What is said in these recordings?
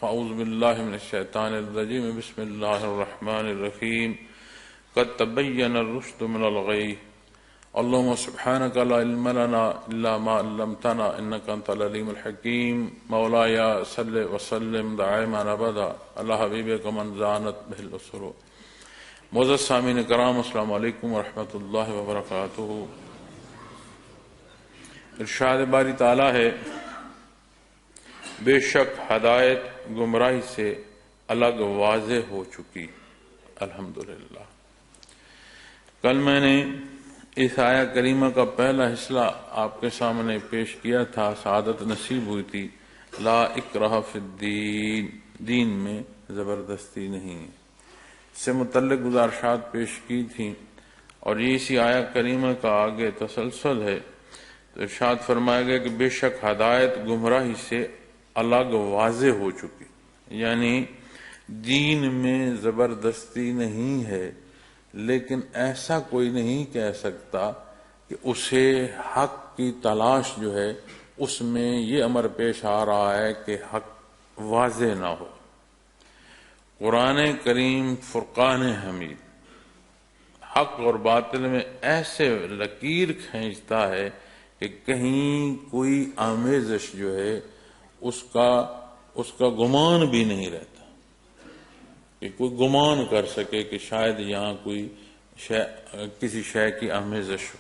فاعوذ باللہ من الشیطان الرجیم بسم اللہ الرحمن الرحیم قد تبین الرشد من الغی اللہم سبحانک لا علم لنا الا ما علمتنا انک انت العلیم الحکیم مولایا صلی وسلم دائما ابدا علی حبیبک من زانت بہ الاسر. معزز سامعین کرام، السلام علیکم ورحمۃ اللہ وبرکاتہ. ارشاد باری تعالیٰ ہے، بے شک ہدایت گمراہی سے الگ واضح ہو چکی. الحمدللہ. کل میں نے اس آیہ کریمہ کا پہلا حصہ آپ کے سامنے پیش کیا تھا. سعادت نصیب ہوئی تھی. لا اکراہ فی الدین، دین میں زبردستی نہیں، سے متعلق گزارشات پیش کی تھی، اور یہ اسی آیہ کریمہ کا آگے تسلسل ہے. تو ارشاد فرمایا گیا کہ بے شک ہدایت گمراہی سے الگ واضح ہو چکی، یعنی دین میں زبردستی نہیں ہے، لیکن ایسا کوئی نہیں کہہ سکتا کہ اسے حق کی تلاش جو ہے اس میں یہ امر پیش آ رہا ہے کہ حق واضح نہ ہو. قرآن کریم فرقان حمید حق اور باطل میں ایسے لکیر کھینچتا ہے کہ کہیں کوئی آمیزش جو ہے اس کا گمان بھی نہیں رہتا، کہ کوئی گمان کر سکے کہ شاید یہاں کوئی کسی شے کی آمیزش ہو.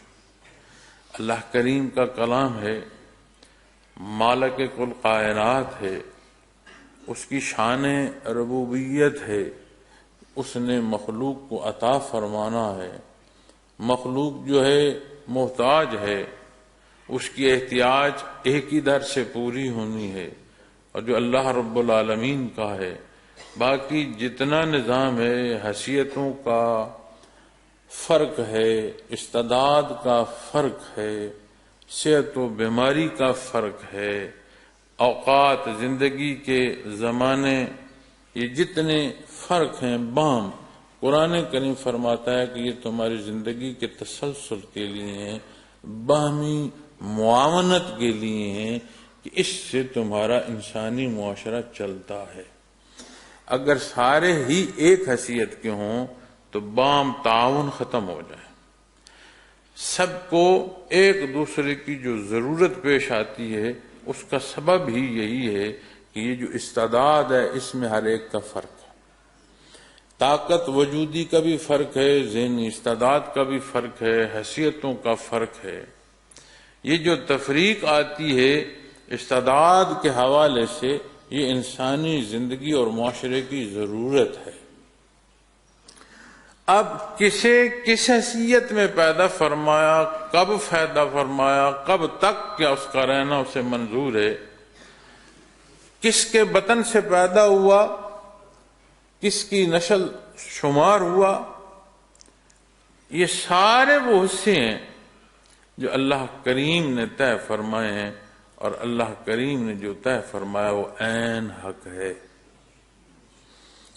اللہ کریم کا کلام ہے، مالک کل کائنات ہے، اس کی شان ربوبیت ہے. اس نے مخلوق کو عطا فرمانا ہے. مخلوق جو ہے محتاج ہے، اس کی احتیاج ایک ہی در سے پوری ہونی ہے، اور جو اللہ رب العالمین کا ہے. باقی جتنا نظام ہے، حیثیتوں کا فرق ہے، استعداد کا فرق ہے، صحت و بیماری کا فرق ہے، اوقات، زندگی کے زمانے، یہ جتنے فرق ہیں بام، قرآن کریم فرماتا ہے کہ یہ تمہاری زندگی کے تسلسل کے لیے ہیں، باہمی معاونت کے لیے ہیں، کہ اس سے تمہارا انسانی معاشرہ چلتا ہے. اگر سارے ہی ایک حیثیت کے ہوں تو بام تعاون ختم ہو جائے. سب کو ایک دوسرے کی جو ضرورت پیش آتی ہے اس کا سبب ہی یہی ہے کہ یہ جو استعداد ہے اس میں ہر ایک کا فرق ہے. طاقت وجودی کا بھی فرق ہے، ذہنی استعداد کا بھی فرق ہے، حیثیتوں کا فرق ہے. یہ جو تفریق آتی ہے استعداد کے حوالے سے، یہ انسانی زندگی اور معاشرے کی ضرورت ہے. اب کسے کس حیثیت میں پیدا فرمایا، کب پیدا فرمایا، کب تک کیا اس کا رہنا اسے منظور ہے، کس کے بطن سے پیدا ہوا، کس کی نسل شمار ہوا، یہ سارے وہ حصے ہیں جو اللہ کریم نے طے فرمائے ہیں، اور اللہ کریم نے جو طے فرمایا وہ عین حق ہے.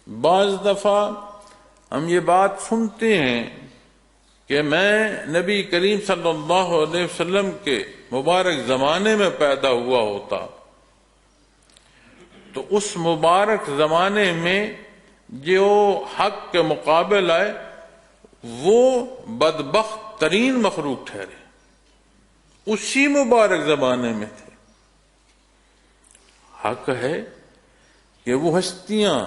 بعض دفعہ ہم یہ بات سنتے ہیں کہ میں نبی کریم صلی اللہ علیہ وسلم کے مبارک زمانے میں پیدا ہوا ہوتا تو اس مبارک زمانے میں جو حق کے مقابل آئے وہ بدبخت ترین مخلوق ٹھہرے، اسی مبارک زمانے میں تھے. حق ہے کہ وہ ہستیاں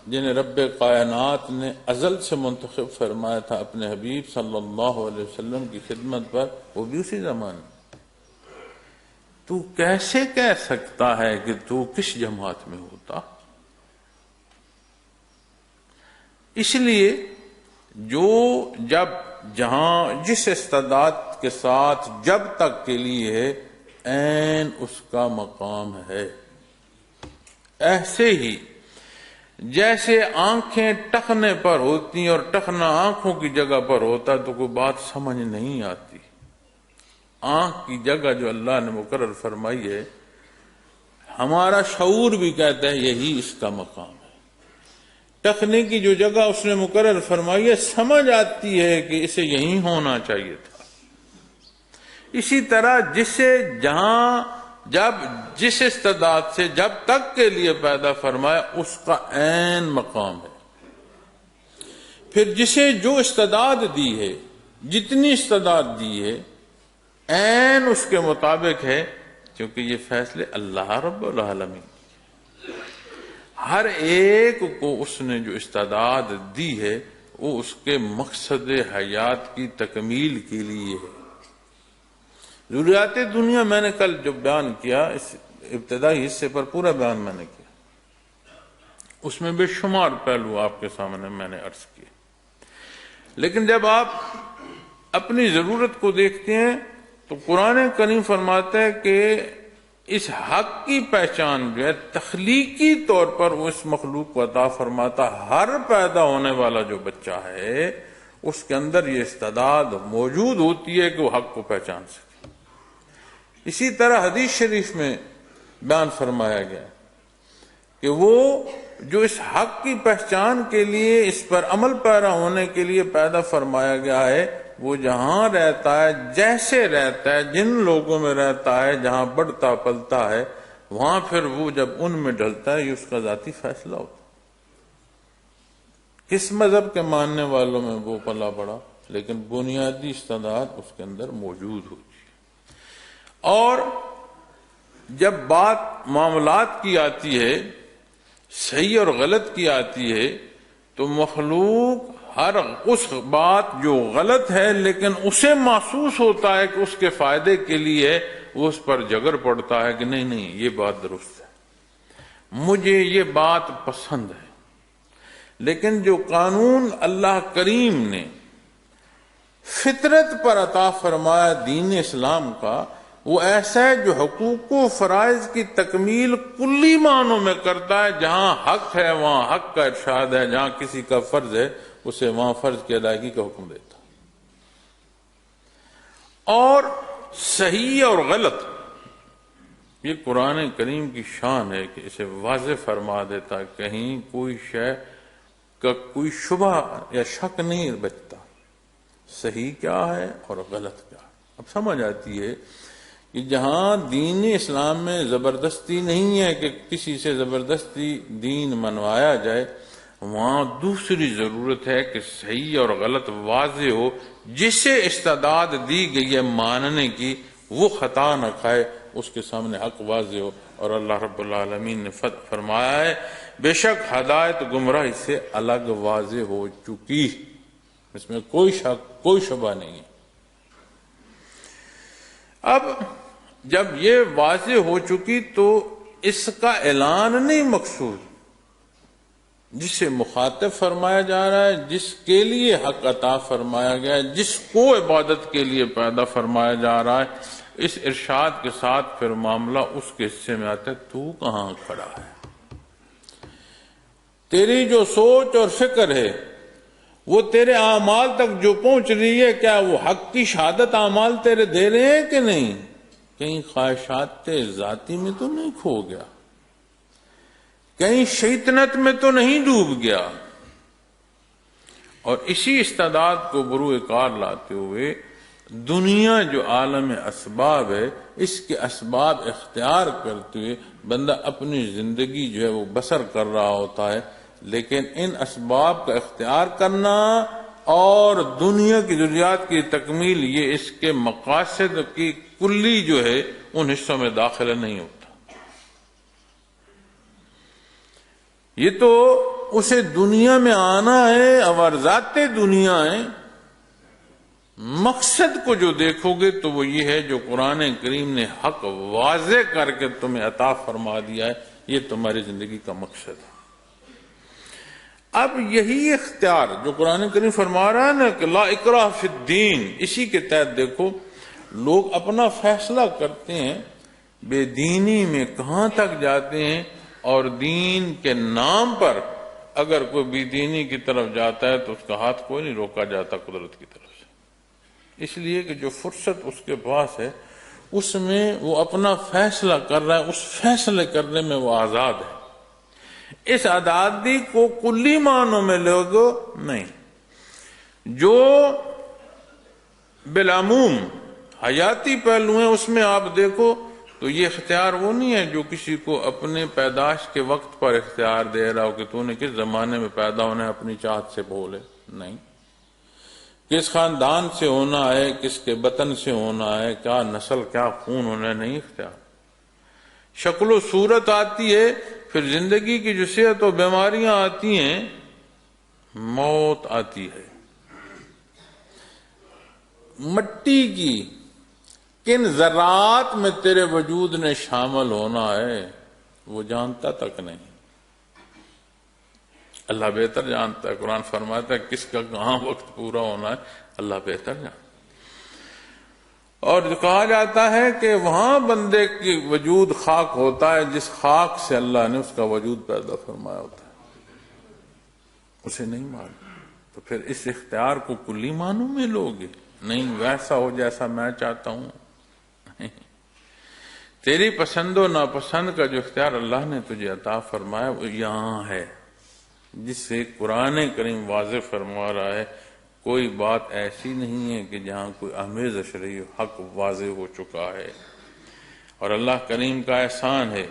جنہیں رب کائنات نے ازل سے منتخب فرمایا تھا اپنے حبیب صلی اللہ علیہ وسلم کی خدمت پر، وہ بھی اسی زمانے. تو کیسے کہہ سکتا ہے کہ تو کس جماعت میں ہوتا؟ اس لیے جو جب جہاں جس استعداد کے ساتھ جب تک کے لیے ہے، عین اس کا مقام ہے. ایسے ہی جیسے آنکھیں ٹخنے پر ہوتی ہیں اور ٹخنا آنکھوں کی جگہ پر ہوتا ہے تو کوئی بات سمجھ نہیں آتی. آنکھ کی جگہ جو اللہ نے مقرر فرمائی ہے، ہمارا شعور بھی کہتا ہے یہی اس کا مقام ہے. ٹخنے کی جو جگہ اس نے مقرر فرمائی ہے سمجھ آتی ہے کہ اسے یہیں ہونا چاہیے تھا. اسی طرح جسے جہاں جب جس استعداد سے جب تک کے لیے پیدا فرمایا اس کا عین مقام ہے. پھر جسے جو استعداد دی ہے، جتنی استعداد دی ہے، عین اس کے مطابق ہے، کیونکہ یہ فیصلے اللہ رب العالمین. ہر ایک کو اس نے جو استعداد دی ہے وہ اس کے مقصد حیات کی تکمیل کے لیے ہے. ضروریات دنیا میں نے کل جو بیان کیا، اس ابتدائی حصے پر پورا بیان میں نے کیا، اس میں بے شمار پہلو آپ کے سامنے میں نے عرض کیے. لیکن جب آپ اپنی ضرورت کو دیکھتے ہیں تو قرآن کریم فرماتا ہے کہ اس حق کی پہچان جو ہے تخلیقی طور پر وہ اس مخلوق کو عطا فرماتا. ہر پیدا ہونے والا جو بچہ ہے اس کے اندر یہ استعداد موجود ہوتی ہے کہ وہ حق کو پہچان سکے. اسی طرح حدیث شریف میں بیان فرمایا گیا کہ وہ جو اس حق کی پہچان کے لیے، اس پر عمل پیرا ہونے کے لیے پیدا فرمایا گیا ہے، وہ جہاں رہتا ہے، جیسے رہتا ہے، جن لوگوں میں رہتا ہے، جہاں بڑھتا پلتا ہے، وہاں پھر وہ جب ان میں ڈلتا ہے یہ اس کا ذاتی فیصلہ ہوتا ہے. کس مذہب کے ماننے والوں میں وہ پلا بڑا، لیکن بنیادی استعداد اس کے اندر موجود ہوتی ہے. اور جب بات معاملات کی آتی ہے، صحیح اور غلط کی آتی ہے، تو مخلوق ہر اس بات جو غلط ہے لیکن اسے محسوس ہوتا ہے کہ اس کے فائدے کے لیے، وہ اس پر جگر پڑتا ہے کہ نہیں یہ بات درست ہے، مجھے یہ بات پسند ہے. لیکن جو قانون اللہ کریم نے فطرت پر عطا فرمایا دین اسلام کا، وہ ایسا ہے جو حقوق و فرائض کی تکمیل کلی معنوں میں کرتا ہے. جہاں حق ہے وہاں حق کا ارشاد ہے، جہاں کسی کا فرض ہے اسے وہاں فرض کی ادائیگی کا حکم دیتا. اور صحیح اور غلط، یہ قرآن کریم کی شان ہے کہ اسے واضح فرما دیتا ہے. کہیں کوئی شے کا کوئی شبہ یا شک نہیں بچتا، صحیح کیا ہے اور غلط کیا ہے. اب سمجھ آتی ہے کہ جہاں دین اسلام میں زبردستی نہیں ہے کہ کسی سے زبردستی دین منوایا جائے، وہاں دوسری ضرورت ہے کہ صحیح اور غلط واضح ہو. جسے استعداد دی گئی ہے ماننے کی وہ خطا نہ کھائے، اس کے سامنے حق واضح ہو. اور اللہ رب العالمین نے فرمایا ہے بے شک ہدایت گمراہی سے الگ واضح ہو چکی، اس میں کوئی شک کوئی شبہ نہیں ہے. اب جب یہ واضح ہو چکی تو اس کا اعلان نہیں مقصود. جسے مخاطب فرمایا جا رہا ہے، جس کے لیے حق عطا فرمایا گیا ہے، جس کو عبادت کے لیے پیدا فرمایا جا رہا ہے، اس ارشاد کے ساتھ پھر معاملہ اس کے حصے میں آتا ہے تو کہاں کھڑا ہے. تیری جو سوچ اور فکر ہے وہ تیرے اعمال تک جو پہنچ رہی ہے، کیا وہ حق کی شہادت اعمال تیرے دے رہے ہیں کہ نہیں؟ کہیں خواہشات ذاتی میں تو نہیں کھو گیا، کہیں شیطنت میں تو نہیں ڈوب گیا. اور اسی استعداد کو بروئے کار لاتے ہوئے دنیا جو عالم اسباب ہے، اس کے اسباب اختیار کرتے ہوئے بندہ اپنی زندگی جو ہے وہ بسر کر رہا ہوتا ہے. لیکن ان اسباب کا اختیار کرنا اور دنیا کی ضروریات کی تکمیل، یہ اس کے مقاصد کی کلی جو ہے ان حصوں میں داخل نہیں ہوتا. یہ تو اسے دنیا میں آنا ہے اور ذات دنیا ہے. مقصد کو جو دیکھو گے تو وہ یہ ہے جو قرآن کریم نے حق واضح کر کے تمہیں عطا فرما دیا ہے، یہ تمہاری زندگی کا مقصد ہے. اب یہی اختیار جو قرآن کریم فرما رہا ہے نا کہ لا اکراہ فی الدین، اسی کے تحت دیکھو لوگ اپنا فیصلہ کرتے ہیں، بے دینی میں کہاں تک جاتے ہیں. اور دین کے نام پر اگر کوئی بے دینی کی طرف جاتا ہے تو اس کا ہاتھ کوئی نہیں روکا جاتا قدرت کی طرف سے، اس لیے کہ جو فرصت اس کے پاس ہے اس میں وہ اپنا فیصلہ کر رہا ہے، اس فیصلے کرنے میں وہ آزاد ہے. اس آزادی کو کلی معنوں میں لوگو نہیں، جو بالعموم حیاتی پہلو ہیں اس میں آپ دیکھو تو یہ اختیار وہ نہیں ہے جو کسی کو اپنے پیدائش کے وقت پر اختیار دے رہا ہو کہ تو نے کس زمانے میں پیدا ہونا ہے اپنی چاہت سے بولے. نہیں، کس خاندان سے ہونا ہے، کس کے بطن سے ہونا ہے، کیا نسل کیا خون ہونا ہے، نہیں اختیار. شکل و صورت آتی ہے، پھر زندگی کی جو صحت و بیماریاں آتی ہیں، موت آتی ہے. مٹی کی کن ذرات میں تیرے وجود نے شامل ہونا ہے وہ جانتا تک نہیں. اللہ بہتر جانتا ہے. قرآن فرماتا ہے کس کا کہاں وقت پورا ہونا ہے اللہ بہتر جانتا ہے. اور کہا جاتا ہے کہ وہاں بندے کی وجود خاک ہوتا ہے جس خاک سے اللہ نے اس کا وجود پیدا فرمایا ہوتا ہے. اسے نہیں معلوم، تو پھر اس اختیار کو کلی معنوں میں لوگے. نہیں، ویسا ہو جیسا میں چاہتا ہوں. تیری پسند و ناپسند کا جو اختیار اللہ نے تجھے عطا فرمایا وہ یہاں ہے، جس سے قرآن کریم واضح فرما رہا ہے کوئی بات ایسی نہیں ہے کہ جہاں کوئی آمیزش رہی ہو، حق واضح ہو چکا ہے. اور اللہ کریم کا احسان ہے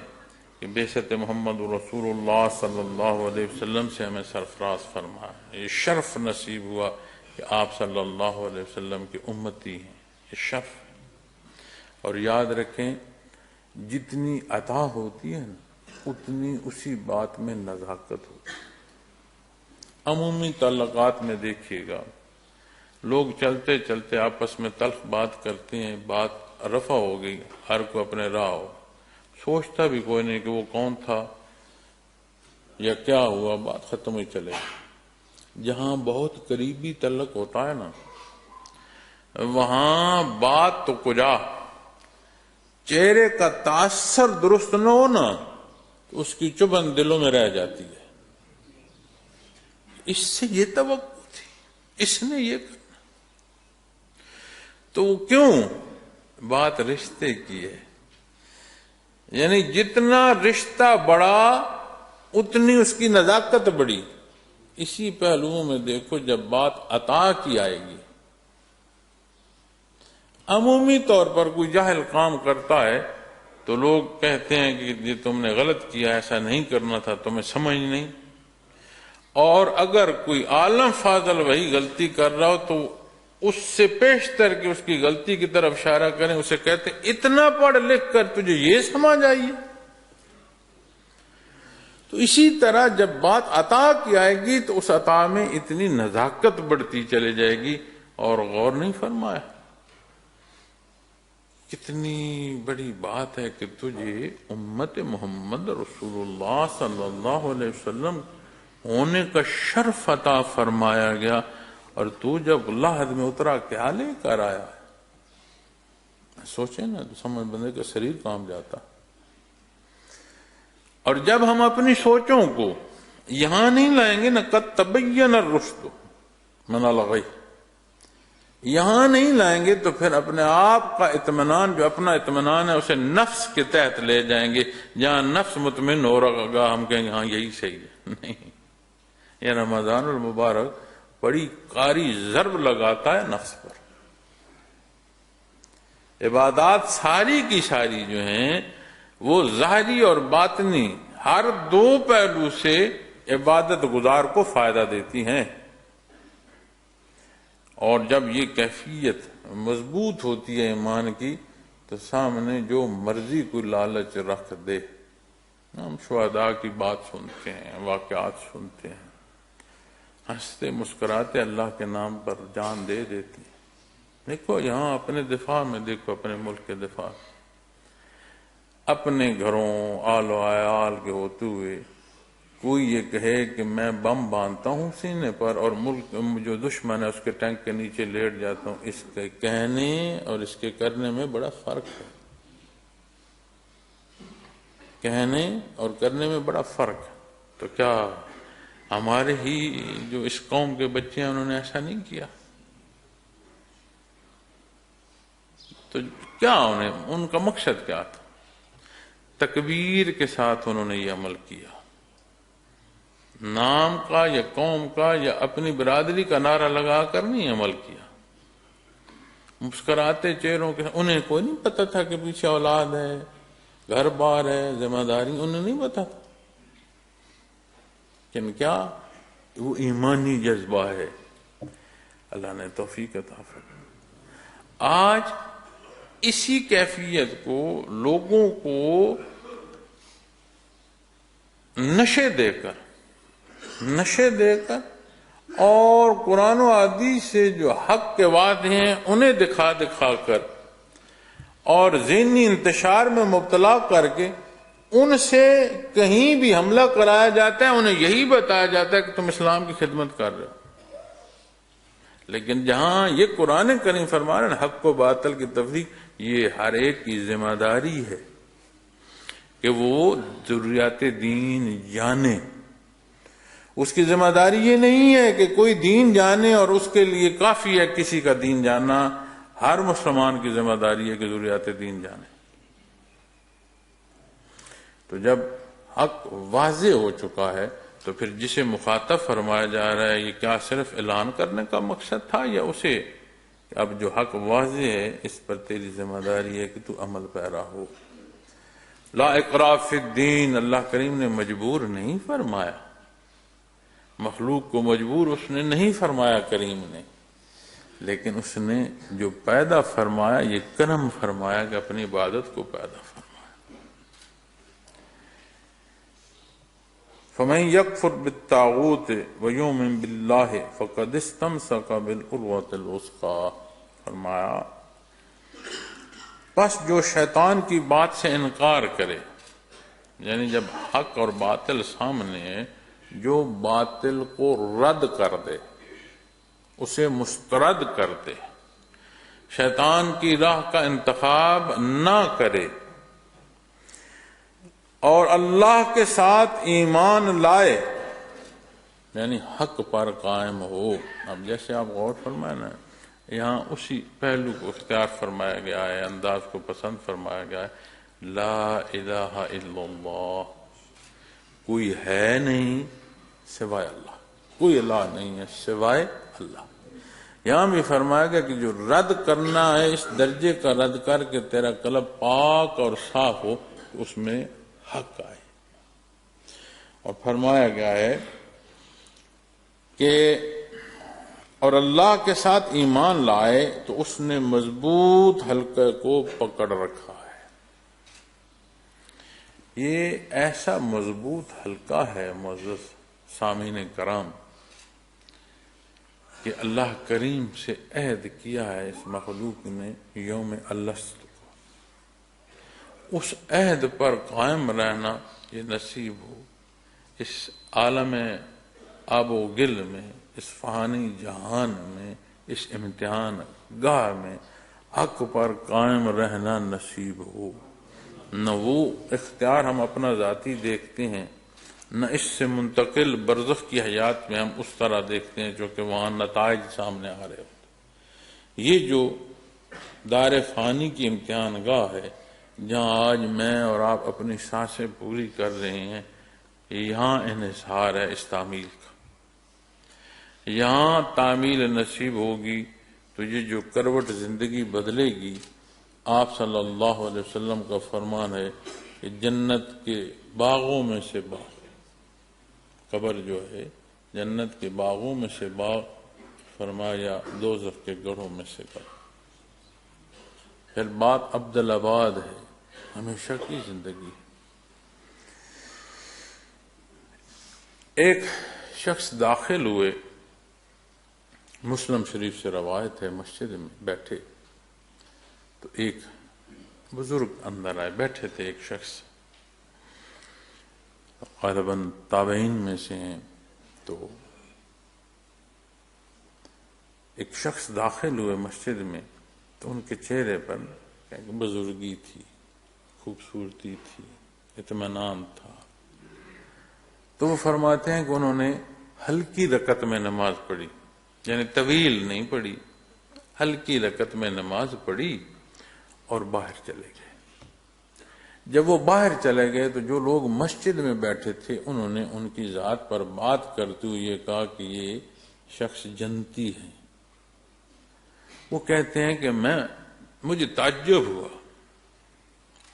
کہ بعثت محمد رسول اللہ صلی اللہ علیہ وسلم سے ہمیں سرفراز فرمایا. یہ شرف نصیب ہوا کہ آپ صلی اللہ علیہ وسلم کی امتی ہیں. یہ شرف. اور یاد رکھیں جتنی عطا ہوتی ہے نا اتنی اسی بات میں نزاکت ہوتی ہے. عمومی تعلقات میں دیکھیے گا لوگ چلتے چلتے آپس میں تلخ بات کرتے ہیں، بات رفع ہو گئی، ہر کو اپنے راہ ہو، سوچتا بھی کوئی نہیں کہ وہ کون تھا یا کیا ہوا، بات ختم ہی چلے. جہاں بہت قریبی تعلق ہوتا ہے نا وہاں بات تو کجا چہرے کا تاثر درست نہ ہو نا تو اس کی چبھن دلوں میں رہ جاتی ہے. اس سے یہ توقع تھی، اس نے یہ کرنا، تو کیوں؟ بات رشتے کی ہے. یعنی جتنا رشتہ بڑا اتنی اس کی نزاکت بڑی. اسی پہلوؤں میں دیکھو جب بات عطا کی آئے گی، عمومی طور پر کوئی جاہل کام کرتا ہے تو لوگ کہتے ہیں کہ یہ تم نے غلط کیا، ایسا نہیں کرنا تھا، تمہیں سمجھ نہیں. اور اگر کوئی عالم فاضل وہی غلطی کر رہا ہو تو اس سے پیشتر کے اس کی غلطی کی طرف اشارہ کریں، اسے کہتے ہیں اتنا پڑھ لکھ کر تجھے یہ سمجھ آئیے. تو اسی طرح جب بات عطا کی آئے گی تو اس عطا میں اتنی نزاکت بڑھتی چلے جائے گی. اور غور نہیں فرمایا کتنی بڑی بات ہے کہ تجھے امت محمد رسول اللہ صلی اللہ علیہ وسلم ہونے کا شرف عطا فرمایا گیا، اور تو جب لحد میں اترا کیا لے کر آیا. سوچیں نا تو سمجھ بندے کا شریر کام جاتا. اور جب ہم اپنی سوچوں کو یہاں نہیں لائیں گے نا قد تبین الرشد من الغی، یہاں نہیں لائیں گے تو پھر اپنے آپ کا اطمینان، جو اپنا اطمینان ہے اسے نفس کے تحت لے جائیں گے. جہاں نفس مطمئن ہو رہا گا ہم کہیں گے ہاں یہی صحیح ہے. نہیں، یہ رمضان المبارک بڑی قاری ضرب لگاتا ہے نفس پر. عبادات ساری کی ساری جو ہیں وہ ظاہری اور باطنی ہر دو پہلو سے عبادت گزار کو فائدہ دیتی ہیں. اور جب یہ کیفیت مضبوط ہوتی ہے ایمان کی تو سامنے جو مرضی کوئی لالچ رکھ دے. ہم شہداء کی بات سنتے ہیں، واقعات سنتے ہیں، ہنستے مسکراتے اللہ کے نام پر جان دے دیتی. دیکھو یہاں اپنے دفاع میں، دیکھو اپنے ملک کے دفاع، اپنے گھروں آل و عیال کے ہوتے ہوئے کوئی یہ کہے کہ میں بم باندھتا ہوں سینے پر اور ملک جو دشمن ہے اس کے ٹینک کے نیچے لیٹ جاتا ہوں، اس کے کہنے اور اس کے کرنے میں بڑا فرق ہے. کہنے اور کرنے میں بڑا فرق ہے. تو کیا ہمارے ہی جو اس قوم کے بچے ہیں انہوں نے ایسا نہیں کیا؟ تو کیا ان کا مقصد کیا تھا؟ تکبیر کے ساتھ انہوں نے یہ عمل کیا. نام کا یا قوم کا یا اپنی برادری کا نعرہ لگا کر نہیں عمل کیا. مسکراتے چہروں کے، انہیں کوئی نہیں پتا تھا کہ پیچھے اولاد ہے، گھر بار ہے، ذمہ داری، انہیں نہیں پتا کہ کیا وہ ایمانی جذبہ ہے۔ اللہ نے توفیق عطا فرمائی۔ آج اسی کیفیت کو لوگوں کو نشے دے کر اور قرآن و حدیث سے جو حق کے وعدے ہیں انہیں دکھا کر اور ذہنی انتشار میں مبتلا کر کے ان سے کہیں بھی حملہ کرایا جاتا ہے، انہیں یہی بتایا جاتا ہے کہ تم اسلام کی خدمت کر رہے ہو۔ لیکن جہاں یہ قرآن کریم فرما رہے ہیں حق و باطل کی تفریق، یہ ہر ایک کی ذمہ داری ہے کہ وہ ضروریات دین جانے۔ اس کی ذمہ داری یہ نہیں ہے کہ کوئی دین جانے اور اس کے لیے کافی ہے کسی کا دین جاننا۔ ہر مسلمان کی ذمہ داری ہے کہ ضروریات دین جانے۔ تو جب حق واضح ہو چکا ہے تو پھر جسے مخاطب فرمایا جا رہا ہے، یہ کیا صرف اعلان کرنے کا مقصد تھا، یا اسے اب جو حق واضح ہے اس پر تیری ذمہ داری ہے کہ تو عمل پیرا ہو۔ لا اکراہ فی الدین، اللہ کریم نے مجبور نہیں فرمایا، مخلوق کو مجبور اس نے نہیں فرمایا کریم نے، لیکن اس نے جو پیدا فرمایا یہ کرم فرمایا کہ اپنی عبادت کو پیدا فرمایا۔ فَمَن يَكْفُرْ بِالطَّاغُوتِ وَيُؤْمِن بِاللَّهِ فَقَدِ اسْتَمْسَكَ بِالْعُرْوَةِ الْوُثْقَىٰ، فرمایا بس جو شیطان کی بات سے انکار کرے، یعنی جب حق اور باطل سامنے ہے، جو باطل کو رد کر دے، اسے مسترد کر دے، شیطان کی راہ کا انتخاب نہ کرے اور اللہ کے ساتھ ایمان لائے، یعنی حق پر قائم ہو۔ اب جیسے آپ غور فرمائیں نا، یہاں اسی پہلو کو اختیار فرمایا گیا ہے، انداز کو پسند فرمایا گیا ہے، لا الہ الا اللہ، کوئی ہے نہیں سوائے اللہ، کوئی الہ نہیں ہے سوائے اللہ۔ یہاں بھی فرمایا گیا کہ جو رد کرنا ہے اس درجے کا رد کر کے تیرا قلب پاک اور صاف ہو، اس میں حق آئے۔ اور فرمایا گیا ہے کہ اور اللہ کے ساتھ ایمان لائے تو اس نے مضبوط حلقے کو پکڑ رکھا ہے۔ یہ ایسا مضبوط حلقہ ہے معزز سامعین کرام کہ اللہ کریم سے عہد کیا ہے اس مخلوق نے یوم الست کو، اس عہد پر قائم رہنا یہ نصیب ہو، اس عالم آب و گل میں، اس فانی جہان میں، اس امتحان گاہ میں حق پر قائم رہنا نصیب ہو۔ نہ وہ اختیار ہم اپنا ذاتی دیکھتے ہیں، نہ اس سے منتقل برزخ کی حیات میں ہم اس طرح دیکھتے ہیں جو کہ وہاں نتائج سامنے آ رہے ہوتے۔ یہ جو دار فانی کی امتحان گاہ ہے، جہاں آج میں اور آپ اپنی سانسیں پوری کر رہے ہیں، یہاں انحصار ہے اس تعمیل کا۔ یہاں تعمیل نصیب ہوگی تو یہ جو کروٹ زندگی بدلے گی، آپ صلی اللہ علیہ وسلم کا فرمان ہے کہ جنت کے باغوں میں سے باغ، قبر جو ہے جنت کے باغوں میں سے باغ، فرمایا دوزخ کے گڑھوں میں سے گڑھ۔ پھر بات عبدالآباد ہے، ہمیشہ کی زندگی۔ ایک شخص داخل ہوئے، مسلم شریف سے روایت ہے، مسجد میں بیٹھے تو ایک بزرگ اندر آئے، بیٹھے تھے ایک شخص، غالباً تابعین میں سے ہیں، تو ایک شخص داخل ہوئے مسجد میں تو ان کے چہرے پر بزرگی تھی، خوبصورتی تھی، اطمینان تھا۔ تو وہ فرماتے ہیں کہ انہوں نے ہلکی رکعت میں نماز پڑھی، یعنی طویل نہیں پڑھی، ہلکی رکعت میں نماز پڑھی اور باہر چلے گئے۔ جب وہ باہر چلے گئے تو جو لوگ مسجد میں بیٹھے تھے انہوں نے ان کی ذات پر بات کرتے ہوئے یہ کہا کہ یہ شخص جنتی ہے۔ وہ کہتے ہیں کہ مجھے تعجب ہوا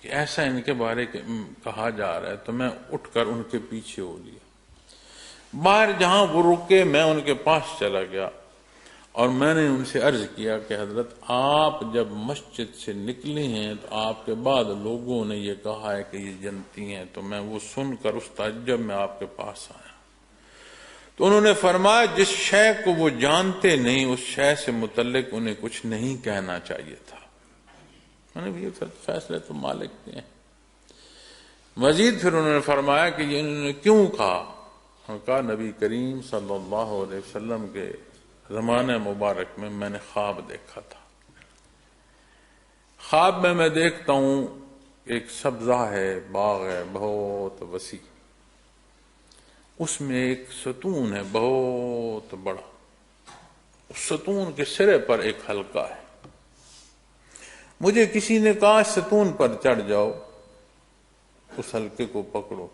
کہ ایسا ان کے بارے کہا جا رہا ہے، تو میں اٹھ کر ان کے پیچھے ہو لیا۔ باہر جہاں وہ رکے میں ان کے پاس چلا گیا اور میں نے ان سے عرض کیا کہ حضرت آپ جب مسجد سے نکلی ہیں تو آپ کے بعد لوگوں نے یہ کہا ہے کہ یہ جنتی ہیں، تو میں وہ سن کر اس تعجب میں آپ کے پاس آیا۔ تو انہوں نے فرمایا جس شے کو وہ جانتے نہیں اس شے سے متعلق انہیں کچھ نہیں کہنا چاہیے تھا۔ میں نے بھی فیصلے تو مالک کے ہیں۔ مزید پھر انہوں نے فرمایا کہ یہ انہوں نے کیوں کہا؟ انہوں نے کہا نبی کریم صلی اللہ علیہ وسلم کے زمانہ مبارک میں نے خواب دیکھا تھا۔ خواب میں دیکھتا ہوں ایک سبزہ ہے، باغ ہے بہت وسیع، اس میں ایک ستون ہے بہت بڑا، اس ستون کے سرے پر ایک حلقہ ہے۔ مجھے کسی نے کہا ستون پر چڑھ جاؤ، اس حلقے کو پکڑو۔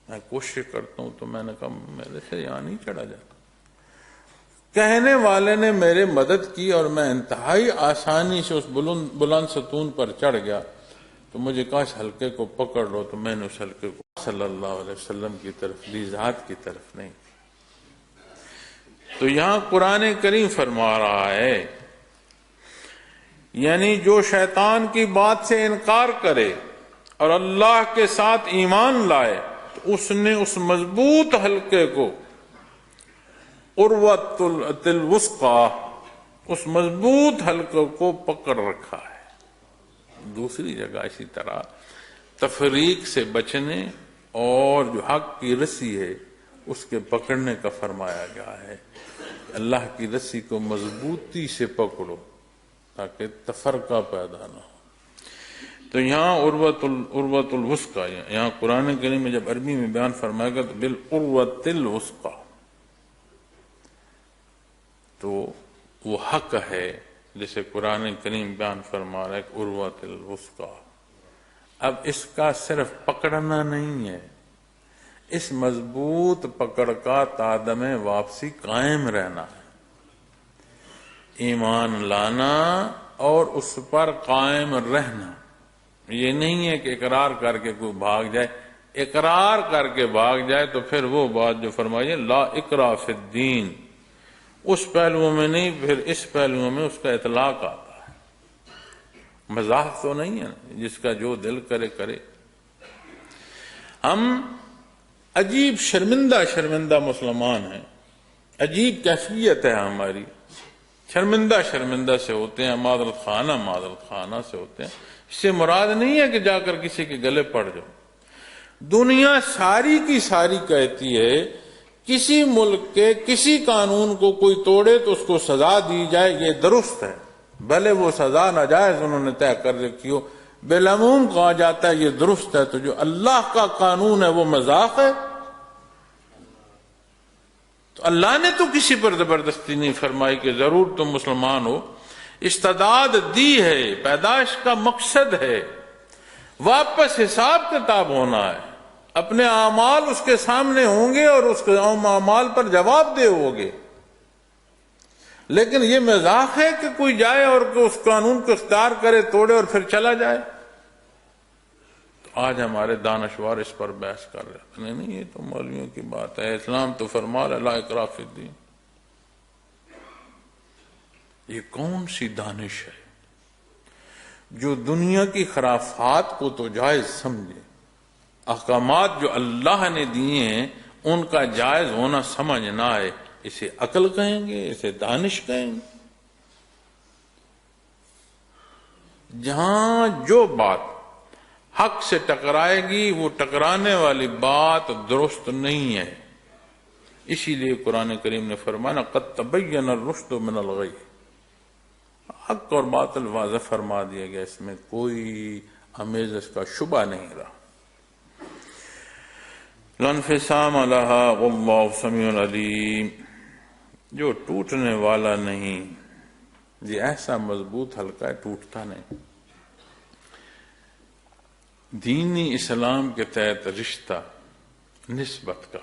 میں کوشش کرتا ہوں تو میں نے کہا میرے سے یہاں نہیں چڑھا جاتا۔ کہنے والے نے میرے مدد کی اور میں انتہائی آسانی سے اس بلند ستون پر چڑھ گیا۔ تو مجھے کہا اس حلقے کو پکڑ لو، تو میں نے اس حلقے کو صلی اللہ علیہ وسلم کی طرف لی، ذات کی طرف نہیں۔ تو یہاں قرآن کریم فرما رہا ہے یعنی جو شیطان کی بات سے انکار کرے اور اللہ کے ساتھ ایمان لائے تو اس نے اس مضبوط حلقے کو عروۃ الوثقی، اس مضبوط حلقے کو پکڑ رکھا ہے۔ دوسری جگہ اسی طرح تفریق سے بچنے اور جو حق کی رسی ہے اس کے پکڑنے کا فرمایا گیا ہے۔ اللہ کی رسی کو مضبوطی سے پکڑو تاکہ تفرقہ پیدا نہ ہو۔ تو یہاں عروۃ الوثقی، یہاں قرآن کریم میں جب عربی میں بیان فرمائے گا تو بالعروۃ الوثقی، تو وہ حق ہے جسے قرآن کریم بیان فرما رہا ہے کہ عروۃ الوثقی۔ اب اس کا صرف پکڑنا نہیں ہے، اس مضبوط پکڑ کا تادم واپسی قائم رہنا ہے، ایمان لانا اور اس پر قائم رہنا۔ یہ نہیں ہے کہ اقرار کر کے کوئی بھاگ جائے، اقرار کر کے بھاگ جائے تو پھر وہ بات جو فرمائی لا اکراہ فی الدین، اس پہلوؤں میں نہیں، پھر اس پہلوؤں میں اس کا اطلاق آتا ہے۔ مذاق تو نہیں ہے، جس کا جو دل کرے کرے۔ ہم عجیب شرمندہ مسلمان ہیں، عجیب کیفیت ہے ہماری، شرمندہ سے ہوتے ہیں، معذرت خانہ سے ہوتے ہیں۔ اس سے مراد نہیں ہے کہ جا کر کسی کے گلے پڑ جاؤ۔ دنیا ساری کی ساری کہتی ہے کسی ملک کے کسی قانون کو کوئی توڑے تو اس کو سزا دی جائے، یہ درست ہے، بھلے وہ سزا ناجائز انہوں نے طے کر رکھی ہو، بالعموم کہا جاتا ہے یہ درست ہے۔ تو جو اللہ کا قانون ہے وہ مذاق ہے؟ تو اللہ نے تو کسی پر زبردستی نہیں فرمائی کہ ضرور تم مسلمان ہو، استعداد دی ہے، پیدائش کا مقصد ہے، واپس حساب کتاب ہونا ہے، اپنے اعمال اس کے سامنے ہوں گے اور اس کے اعمال پر جواب دہ ہوگے۔ لیکن یہ مذاق ہے کہ کوئی جائے اور اس قانون کو اختیار کرے، توڑے اور پھر چلا جائے۔ تو آج ہمارے دانشور اس پر بحث کر رہے ہیں، نہیں یہ تو مولویوں کی بات ہے، اسلام تو فرما رہا ہے لا اکراہ فی الدین۔ یہ کون سی دانش ہے جو دنیا کی خرافات کو تو جائز سمجھے، احکامات جو اللہ نے دیے ہیں ان کا جائز ہونا سمجھ نہ آئے، اسے عقل کہیں گے، اسے دانش کہیں گے؟ جہاں جو بات حق سے ٹکرائے گی وہ ٹکرانے والی بات درست نہیں ہے۔ اسی لیے قرآن کریم نے فرمایا قد تبین الرشد من الغی، حق اور باطل واضح فرما دیا گیا، اس میں کوئی امیزش کا شبہ نہیں رہا۔ لا انفصام لہا واللہ سمیع علیم، جو ٹوٹنے والا نہیں، یہ ایسا مضبوط حلقہ ہے ٹوٹتا نہیں۔ دینی اسلام کے تحت رشتہ نسبت کا،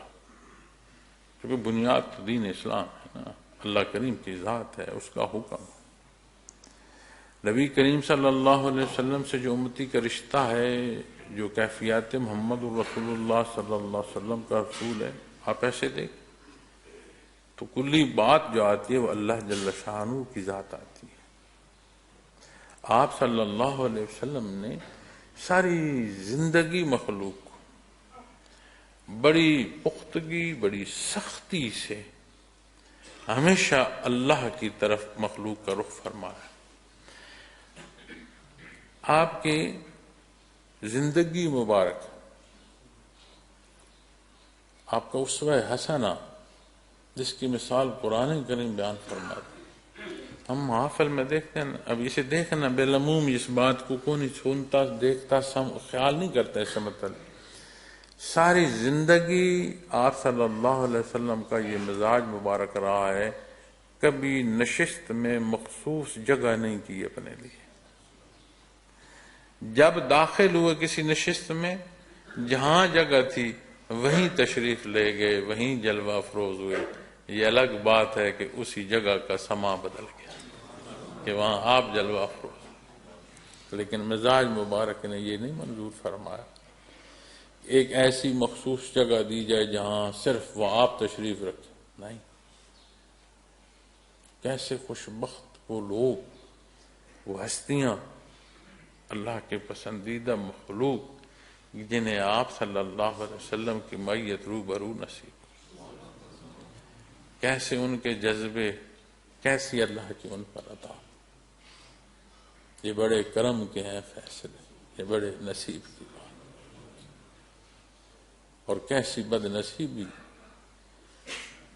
کیونکہ بنیاد تو دین اسلام ہے نا، اللہ کریم کی ذات ہے، اس کا حکم۔ نبی کریم صلی اللہ علیہ وسلم سے جو امتی کا رشتہ ہے، جو کیفیات محمد الرسول اللہ صلی اللہ علیہ وسلم کا رسول ہے، آپ ایسے دیکھ تو کلی بات جو آتی ہے وہ اللہ جل شانہ کی ذات آتی ہے۔ آپ صلی اللہ علیہ وسلم نے ساری زندگی مخلوق کو بڑی پختگی، بڑی سختی سے ہمیشہ اللہ کی طرف مخلوق کا رخ فرمایا۔ آپ کے زندگی مبارک، آپ کا اسوہ حسنہ جس کی مثال قرآن کریم بیان فرماتا۔ ہم محافل میں دیکھتے ہیں، اب اسے دیکھنا بالعموم، اس بات کو کون سنتا دیکھتا خیال نہیں کرتا اس مطلب ساری زندگی آپ صلی اللہ علیہ وسلم کا یہ مزاج مبارک رہا ہے، کبھی نشست میں مخصوص جگہ نہیں کی اپنے لیے۔ جب داخل ہوئے کسی نشست میں، جہاں جگہ تھی وہیں تشریف لے گئے، وہیں جلوہ افروز ہوئے۔ یہ الگ بات ہے کہ اسی جگہ کا سما بدل گیا کہ وہاں آپ جلوہ افروز، لیکن مزاج مبارک نے یہ نہیں منظور فرمایا ایک ایسی مخصوص جگہ دی جائے جہاں صرف وہ آپ تشریف رکھیں، نہیں۔ کیسے خوش بخت وہ لوگ، وہ ہستیاں، اللہ کے پسندیدہ مخلوق جنہیں آپ صلی اللہ علیہ وسلم کی معیت روبرو نصیب، کیسے ان کے جذبے، کیسی اللہ کی ان پر عطا۔ یہ بڑے کرم کے ہیں فیصلے، یہ بڑے نصیب کی بات، اور کیسی بد نصیبی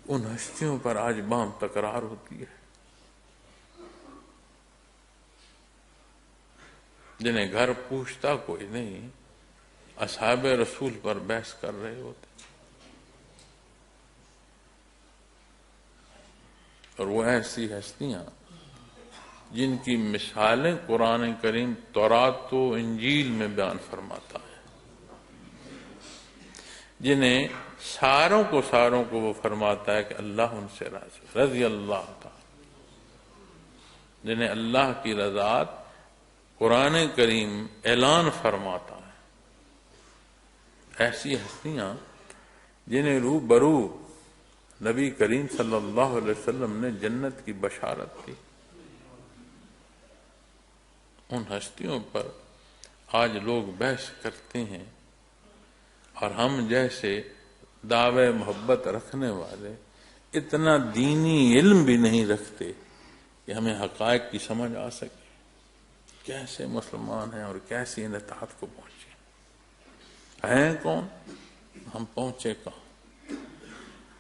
ان ہستیوں پر آج بام تکرار ہوتی ہے جنہیں گھر پوچھتا کوئی نہیں، اصحاب رسول پر بحث کر رہے ہوتے، اور وہ ایسی ہستیاں جن کی مثالیں قرآن کریم تورات و انجیل میں بیان فرماتا ہے، جنہیں ساروں کو وہ فرماتا ہے کہ اللہ ان سے راضی، رضی اللہ تعالی، جنہیں اللہ کی رضاعت قرآن کریم اعلان فرماتا ہے۔ ایسی ہستیاں جنہیں روبرو نبی کریم صلی اللہ علیہ وسلم نے جنت کی بشارت دی، ان ہستیوں پر آج لوگ بحث کرتے ہیں، اور ہم جیسے دعوے محبت رکھنے والے اتنا دینی علم بھی نہیں رکھتے کہ ہمیں حقائق کی سمجھ آ سکے، کیسے مسلمان ہیں اور کیسی ان اطاعت کو پہنچے ہیں، کون ہم پہنچے کہاں۔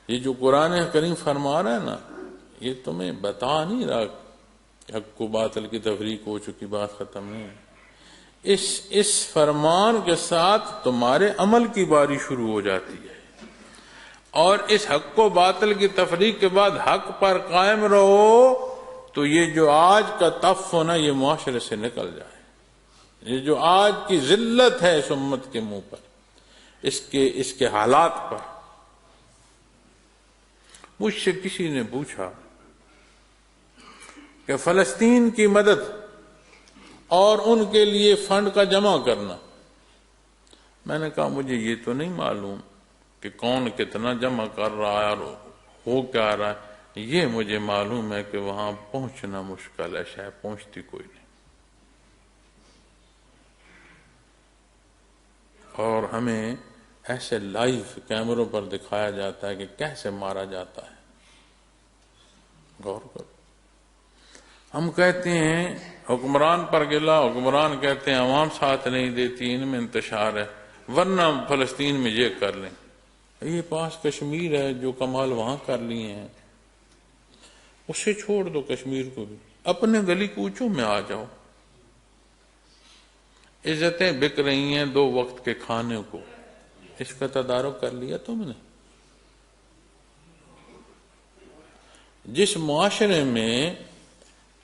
یہ جو قرآن کریم فرما رہا ہے نا، یہ تمہیں بتا نہیں رہا کہ حق و باطل کی تفریق ہو چکی، بات ختم نہیں۔ اس فرمان کے ساتھ تمہارے عمل کی باری شروع ہو جاتی ہے، اور اس حق و باطل کی تفریق کے بعد حق پر قائم رہو تو یہ جو آج کا تف ہونا یہ معاشرے سے نکل جائے۔ یہ جو آج کی ذلت ہے اس امت کے منہ پر، اس کے حالات پر۔ مجھ سے کسی نے پوچھا کہ فلسطین کی مدد اور ان کے لیے فنڈ کا جمع کرنا، میں نے کہا مجھے یہ تو نہیں معلوم کہ کون کتنا جمع کر رہا ہے اور ہو کیا رہا ہے، یہ مجھے معلوم ہے کہ وہاں پہنچنا مشکل ہے، شاید پہنچتی کوئی نہیں، اور ہمیں ایسے لائیو کیمروں پر دکھایا جاتا ہے کہ کیسے مارا جاتا ہے۔ غور کرو، ہم کہتے ہیں حکمران پر گلا، حکمران کہتے ہیں عوام ساتھ نہیں دیتی، ان میں انتشار ہے، ورنہ فلسطین میں یہ کر لیں۔ یہ پاس کشمیر ہے، جو کمال وہاں کر لیے ہیں اسے چھوڑ دو، کشمیر کو بھی اپنے گلی کوچوں میں آ جاؤ۔ عزتیں بک رہی ہیں 2 وقت کے کھانے کو، اس کا تدارک کر لیا تم نے؟ جس معاشرے میں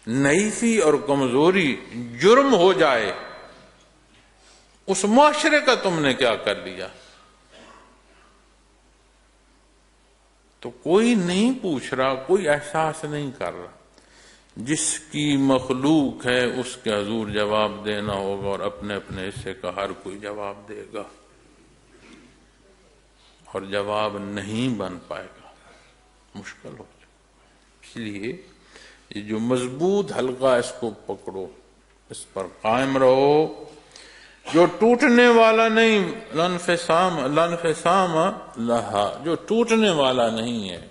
نحیفی اور کمزوری جرم ہو جائے، اس معاشرے کا تم نے کیا کر لیا؟ تو کوئی نہیں پوچھ رہا، کوئی احساس نہیں کر رہا۔ جس کی مخلوق ہے اس کے حضور جواب دینا ہوگا، اور اپنے اپنے حصے کا ہر کوئی جواب دے گا، اور جواب نہیں بن پائے گا، مشکل ہو جائے۔ اس لیے یہ جو مضبوط حلقہ، اس کو پکڑو، اس پر قائم رہو، جو ٹوٹنے والا نہیں، لانفصام لہا، جو ٹوٹنے والا نہیں ہے،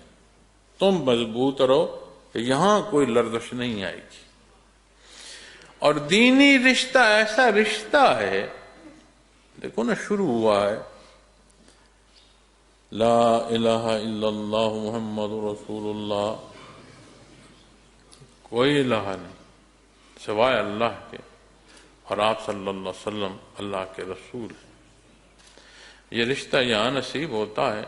تم مضبوط رہو کہ یہاں کوئی لرزش نہیں آئے گی۔ اور دینی رشتہ ایسا رشتہ ہے، دیکھو نا، شروع ہوا ہے لا الہ الا اللہ محمد رسول اللہ، کوئی الہ نہیں سوائے اللہ کے، اور آپ صلی اللہ علیہ وسلم اللہ کے رسول ہیں۔ یہ رشتہ یہاں نصیب ہوتا ہے،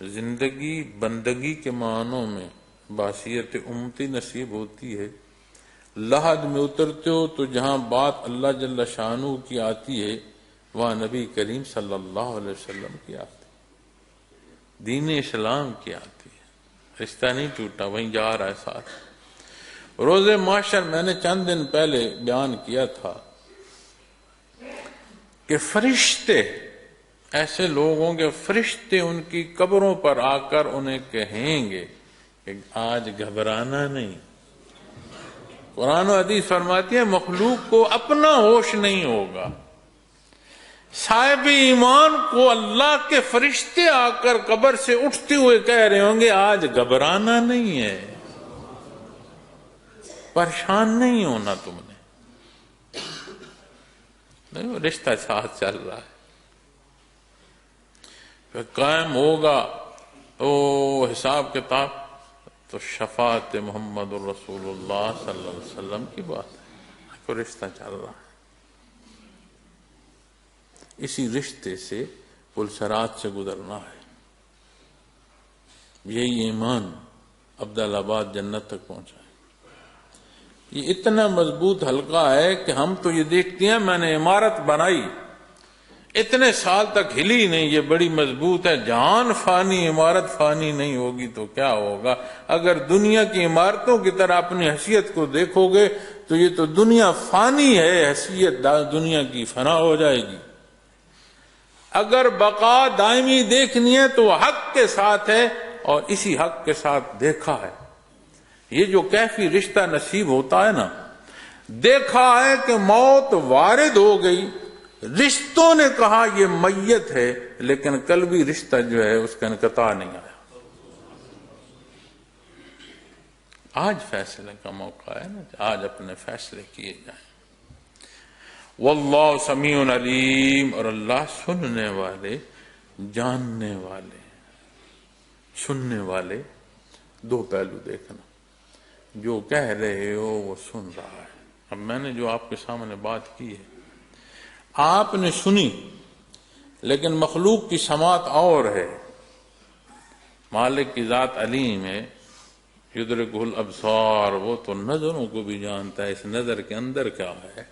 زندگی بندگی کے معنوں میں باصیت امتی نصیب ہوتی ہے۔ لحد میں اترتے ہو تو جہاں بات اللہ جل شانہ کی آتی ہے، وہاں نبی کریم صلی اللہ علیہ وسلم کی آتی ہے، دین اسلام کی آتی ہے۔ رشتہ نہیں ٹوٹا، وہیں جا رہا ہے ساتھ۔ روز محشر میں نے چند دن پہلے بیان کیا تھا کہ فرشتے، ایسے لوگوں کے فرشتے ان کی قبروں پر آ کر انہیں کہیں گے کہ آج گھبرانا نہیں۔ قرآن و حدیث فرماتی ہے مخلوق کو اپنا ہوش نہیں ہوگا، صاحب ایمان کو اللہ کے فرشتے آ کر قبر سے اٹھتے ہوئے کہہ رہے ہوں گے آج گھبرانا نہیں ہے، پریشان نہیں ہونا تم نے، نہیں، رشتہ ساتھ چل رہا ہے، پھر قائم ہوگا او حساب کتاب، تو شفاعت محمد الرسول اللہ صلی اللہ علیہ وسلم کی بات ہے، کوئی رشتہ چل رہا ہے۔ اسی رشتے سے پلسرات سے گزرنا ہے، یہی ایمان عبدالآباد جنت تک پہنچا ہے۔ یہ اتنا مضبوط حلقہ ہے کہ ہم تو یہ دیکھتے ہیں، میں نے عمارت بنائی اتنے سال تک ہلی نہیں، یہ بڑی مضبوط ہے، جہان فانی، عمارت فانی نہیں ہوگی تو کیا ہوگا؟ اگر دنیا کی عمارتوں کی طرح اپنی حیثیت کو دیکھو گے تو یہ تو دنیا فانی ہے، حیثیت دنیا کی فنا ہو جائے گی۔ اگر بقا دائمی دیکھنی ہے تو حق کے ساتھ ہے، اور اسی حق کے ساتھ دیکھا ہے۔ یہ جو کیفی رشتہ نصیب ہوتا ہے نا، دیکھا ہے کہ موت وارد ہو گئی، رشتوں نے کہا یہ میت ہے، لیکن قلبی رشتہ جو ہے اس کا انقطاع نہیں آیا۔ آج فیصلے کا موقع ہے نا، آج اپنے فیصلے کیے جائیں۔ واللہ سمیع علیم، اور اللہ سننے والے، جاننے والے، سننے والے، دو پہلو دیکھنا، جو کہہ رہے ہو وہ سن رہا ہے۔ اب میں نے جو آپ کے سامنے بات کی ہے، آپ نے سنی، لیکن مخلوق کی سماعت اور ہے۔ مالک کی ذات علیم ہے، یدرکہ الابصار، وہ تو نظروں کو بھی جانتا ہے، اس نظر کے اندر کیا ہے۔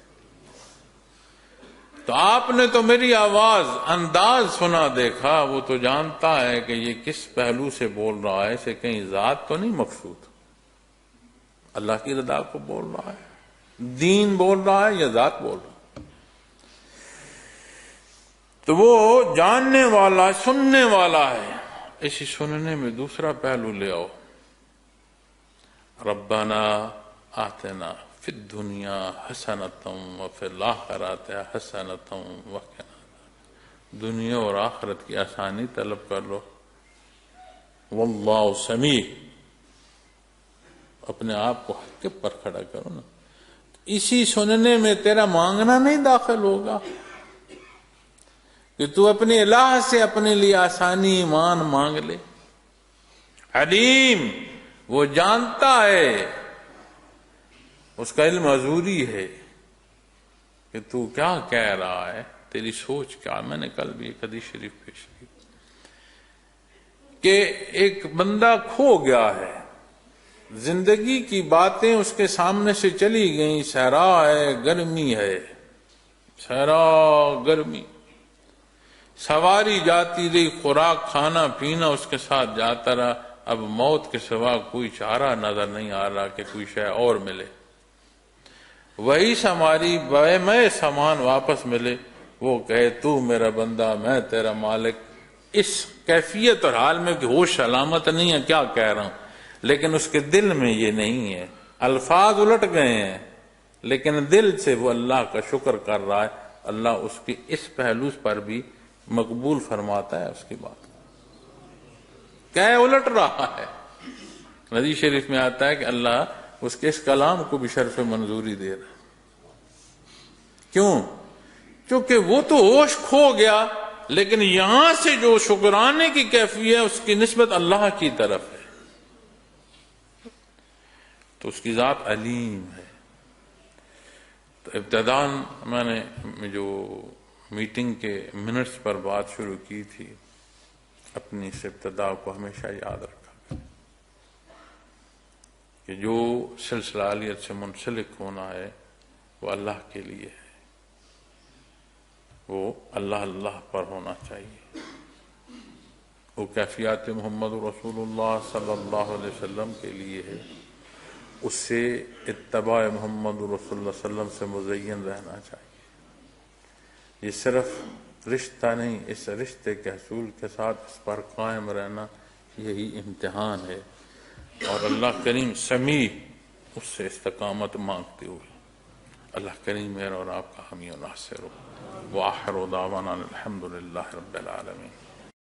تو آپ نے تو میری آواز، انداز سنا، دیکھا، وہ تو جانتا ہے کہ یہ کس پہلو سے بول رہا ہے، اسے کہیں ذات تو نہیں مقصود، اللہ کی رضا کو بول رہا ہے، دین بول رہا ہے یا ذات بول رہا ہے۔ تو وہ جاننے والا، سننے والا ہے۔ اسی سننے میں دوسرا پہلو لے آؤ، ربنا آتنا فی الدنیا حسنۃ وفی الآخرۃ حسنۃ وقنا عذاب، دنیا اور آخرت کی آسانی طلب کر لو۔ واللہ سمیع، اپنے آپ کو حق پر کھڑا کرو نا، اسی سننے میں تیرا مانگنا نہیں داخل ہوگا کہ تو اپنے الہ سے اپنے لیے آسانی ایمان مانگ لے۔ علیم، وہ جانتا ہے، اس کا علم حضوری ہے کہ تو کیا کہہ رہا ہے، تیری سوچ کیا۔ میں نے کل بھی ایک حدیث شریف پیش کی کہ ایک بندہ کھو گیا ہے، زندگی کی باتیں اس کے سامنے سے چلی گئیں، صحرا ہے، گرمی ہے، صحرا گرمی، سواری جاتی رہی، خوراک کھانا پینا اس کے ساتھ جاتا رہا، اب موت کے سوا کوئی چارہ نظر نہیں آ رہا کہ کوئی شے اور ملے، وہی ہماری بے میں سامان واپس ملے، وہ کہے تو میرا بندہ میں تیرا مالک، اس کیفیت اور حال میں کہ ہوش علامت نہیں ہے کیا کہہ رہا ہوں، لیکن اس کے دل میں یہ نہیں ہے، الفاظ الٹ گئے ہیں لیکن دل سے وہ اللہ کا شکر کر رہا ہے، اللہ اس کی اس پہلو پر بھی مقبول فرماتا ہے اس کی بات، کیا الٹ رہا ہے۔ حدیث شریف میں آتا ہے کہ اللہ اس کے اس کلام کو بھی شرف منظوری دے رہا ہے، کیوں؟ کیونکہ وہ تو ہوش کھو گیا، لیکن یہاں سے جو شکرانے کی کیفیت ہے اس کی نسبت اللہ کی طرف ہے، تو اس کی ذات علیم ہے۔ تو ابتداً میں نے جو میٹنگ کے منٹس پر بات شروع کی تھی، اپنی اس ابتدا کو ہمیشہ یاد رکھا کہ جو سلسلہ اہلیت سے منسلک ہونا ہے وہ اللہ کے لیے ہے، وہ اللہ پر ہونا چاہیے، وہ کیفیات محمد رسول اللہ صلی اللہ علیہ وسلم کے لیے ہے، اس سے اتباع محمد رسول اللہ صلی اللہ علیہ وسلم سے مزین رہنا چاہیے۔ یہ صرف رشتہ نہیں، اس رشتے کے حصول کے ساتھ اس پر قائم رہنا یہی امتحان ہے، اور اللہ کریم سمیع اس سے استقامت مانگتے ہوئے، اللہ کریم میرا اور آپ کا حامی و ناصر ہو۔ وآخر دعوانا الحمد للہ رب العالمین۔